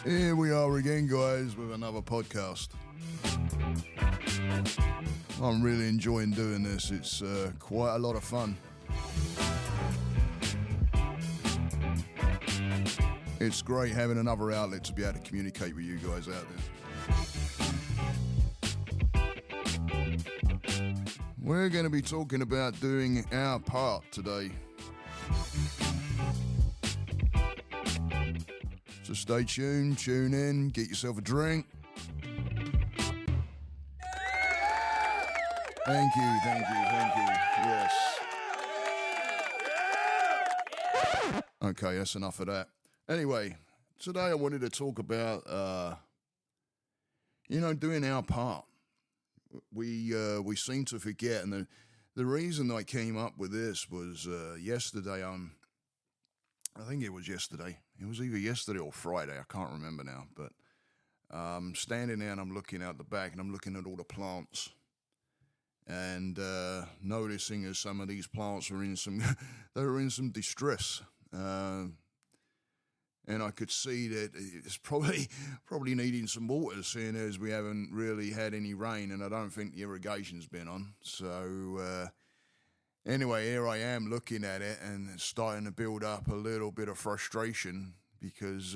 Here we are again, guys, with another podcast. I'm really enjoying doing this. It's quite a lot of fun. It's great having another outlet to be able to communicate with you guys out there. We're going to be talking about doing our part today. So stay tuned, tune in, get yourself a drink. Thank you. Yes. Okay, that's enough of that. Anyway, today I wanted to talk about, doing our part. We seem to forget, and the reason I came up with this was yesterday. I think it was yesterday. It was either yesterday or Friday. I can't remember now. But I'm standing there and I'm looking out the back and I'm looking at all the plants and noticing as some of these plants were in some distress. And I could see that it's probably needing some water, seeing as we haven't really had any rain, and I don't think the irrigation's been on. So anyway, here I am looking at it, and it's starting to build up a little bit of frustration because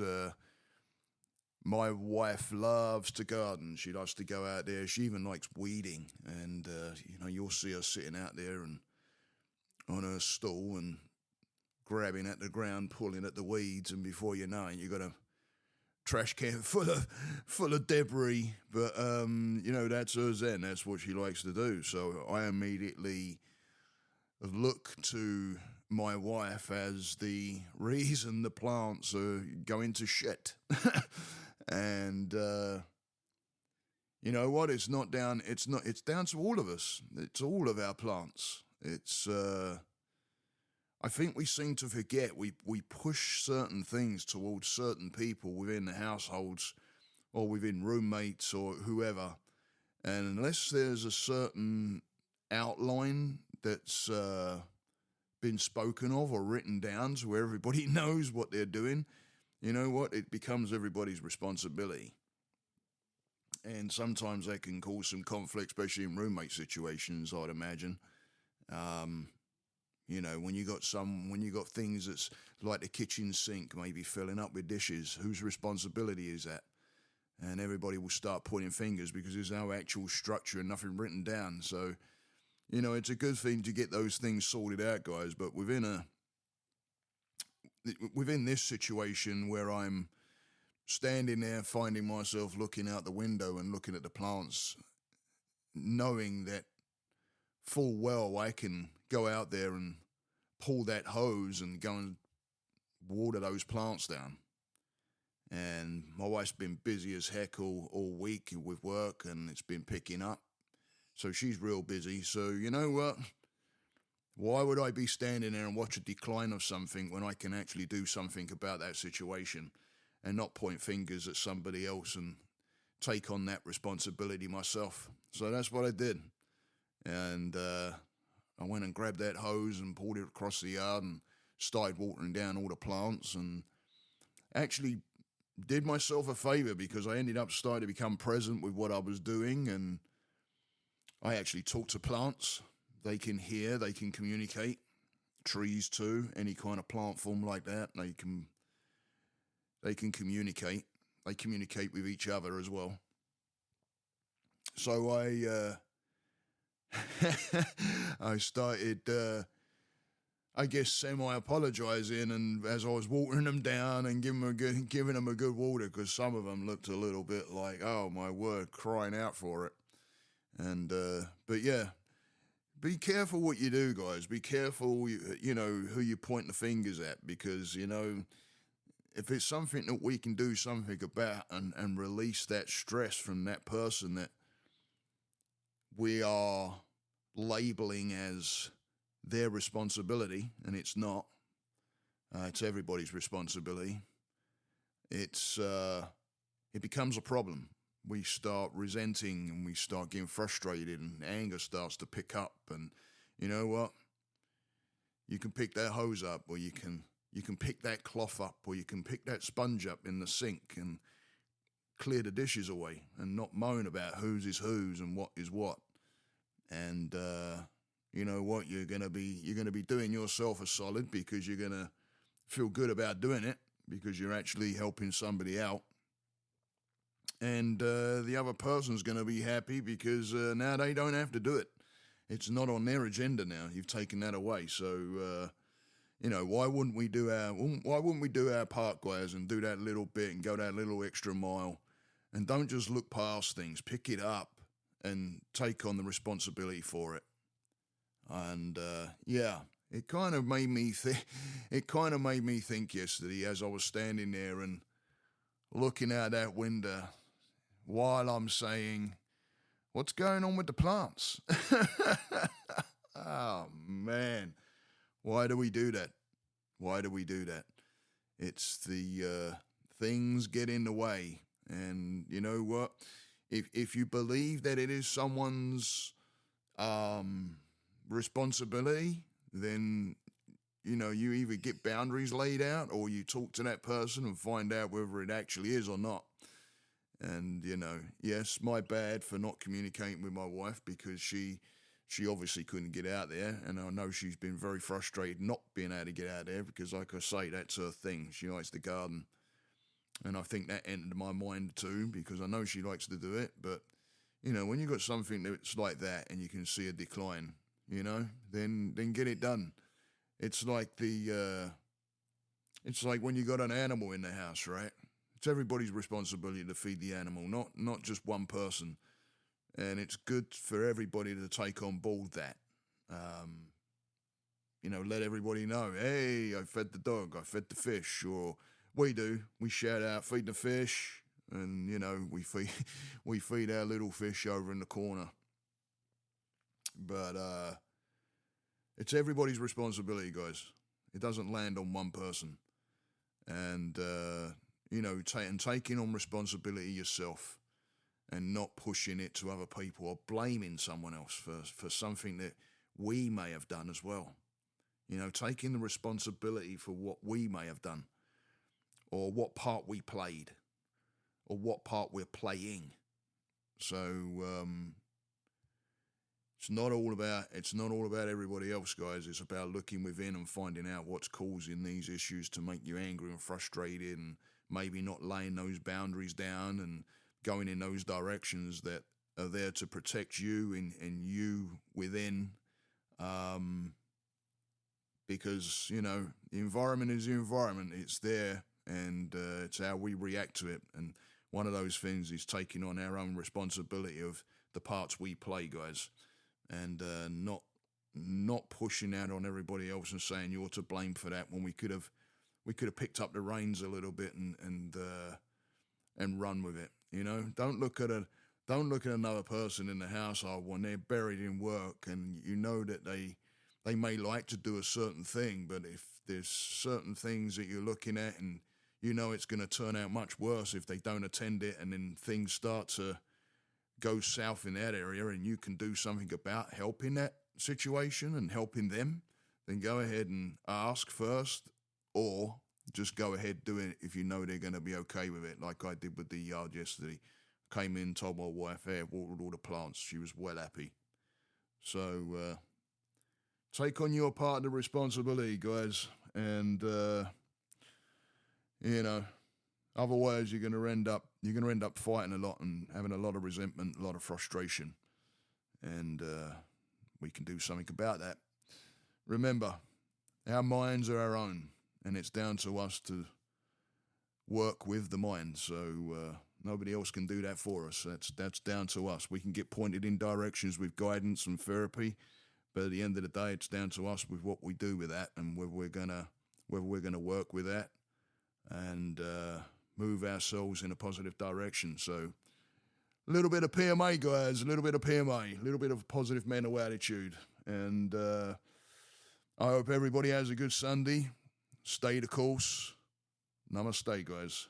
my wife loves to garden. She loves to go out there. She even likes weeding, and you'll see her sitting out there and on her stool and grabbing at the ground, pulling at the weeds, and before you know it, you've got a trash can full of debris. But that's her zen. That's what she likes to do. So I immediately look to my wife as the reason the plants are going to shit. And you know what? It's down to all of us. It's all of our plants. It's I think we seem to forget we push certain things towards certain people within the households or within roommates or whoever. And unless there's a certain outline that's been spoken of or written down to where everybody knows what they're doing, you know what? It becomes everybody's responsibility. And sometimes that can cause some conflict, especially in roommate situations, I'd imagine. When you got things that's like the kitchen sink maybe filling up with dishes, whose responsibility is that? And everybody will start pointing fingers because there's no actual structure and nothing written down. So, it's a good thing to get those things sorted out, guys. But within this situation where I'm standing there finding myself looking out the window and looking at the plants, knowing that full well I can go out there and pull that hose and go and water those plants down. And my wife's been busy as heck all week with work, and it's been picking up. So she's real busy. So you know what? Why would I be standing there and watch a decline of something when I can actually do something about that situation and not point fingers at somebody else and take on that responsibility myself? So that's what I did. And I went and grabbed that hose and pulled it across the yard and started watering down all the plants, and actually did myself a favor because I ended up starting to become present with what I was doing, and I actually talk to plants. They can hear, they can communicate. Trees too, any kind of plant form like that, they can communicate. They communicate with each other as well. So I started, semi-apologising, and as I was watering them down and giving them a good water, because some of them looked a little bit like, oh my word, crying out for it. And but yeah, be careful what you do, guys. Be careful, who you point the fingers at, because if it's something that we can do something about and release that stress from that person that we are labeling as their responsibility, and it's not. It's everybody's responsibility. It becomes a problem. We start resenting and we start getting frustrated, and anger starts to pick up. And you know what? You can pick that hose up, or you can pick that cloth up, or you can pick that sponge up in the sink, and clear the dishes away and not moan about whose is whose and what is what. And you know what, you're gonna be doing yourself a solid, because you're gonna feel good about doing it, because you're actually helping somebody out. And the other person's going to be happy because now they don't have to do it. It's not on their agenda now. You've taken that away. So, you know, why wouldn't we do our part, guys, and do that little bit and go that little extra mile? And don't just look past things. Pick it up and take on the responsibility for it. And yeah, it kind of made me think. It kind of made me think yesterday as I was standing there and looking out that window, while I'm saying, what's going on with the plants? Oh, man. Why do we do that? Why do we do that? It's the things get in the way. And you know what? If you believe that it is someone's responsibility, then, you know, you either get boundaries laid out or you talk to that person and find out whether it actually is or not. And, you know, yes, my bad for not communicating with my wife, because she obviously couldn't get out there. And I know she's been very frustrated not being able to get out there because, like I say, that's her thing. She likes to garden. And I think that entered my mind too, because I know she likes to do it. But, you know, when you've got something that's like that and you can see a decline, you know, then get it done. It's like it's like when you got an animal in the house, right? It's everybody's responsibility to feed the animal, not just one person. And it's good for everybody to take on board that. You know, let everybody know, hey, I fed the dog, I fed the fish, or we shout out, feed the fish, and, you know, we feed our little fish over in the corner. But it's everybody's responsibility, guys. It doesn't land on one person. And, you know, taking on responsibility yourself and not pushing it to other people or blaming someone else for something that we may have done as well. You know, taking the responsibility for what we may have done, or what part we played, or what part we're playing. So, it's not all about everybody else, guys. It's about looking within and finding out what's causing these issues to make you angry and frustrated, and maybe not laying those boundaries down and going in those directions that are there to protect you and you within. Because, you know, the environment is the environment. It's there, and it's how we react to it. And one of those things is taking on our own responsibility of the parts we play, guys. And not pushing out on everybody else and saying you're to blame for that, when we could have picked up the reins a little bit and run with it. You know, don't look at another person in the household when they're buried in work, and you know that they may like to do a certain thing, but if there's certain things that you're looking at and you know it's going to turn out much worse if they don't attend it, and then things start to go south in that area, and you can do something about helping that situation and helping them, then go ahead and ask first, or just go ahead doing it if you know they're going to be okay with it, like I did with the yard yesterday. Came in, told my wife, hey, I watered all the plants. She was well happy. So take on your part of the responsibility, guys, and you know, otherwise you're going to end up fighting a lot and having a lot of resentment, a lot of frustration, and we can do something about that. Remember, our minds are our own, and it's down to us to work with the mind. So nobody else can do that for us. That's down to us. We can get pointed in directions with guidance and therapy, but at the end of the day, it's down to us with what we do with that, and whether we're gonna work with that and move ourselves in a positive direction. So a little bit of PMA, guys, a little bit of positive mental attitude. And I hope everybody has a good Sunday. Stay the course. Namaste, guys.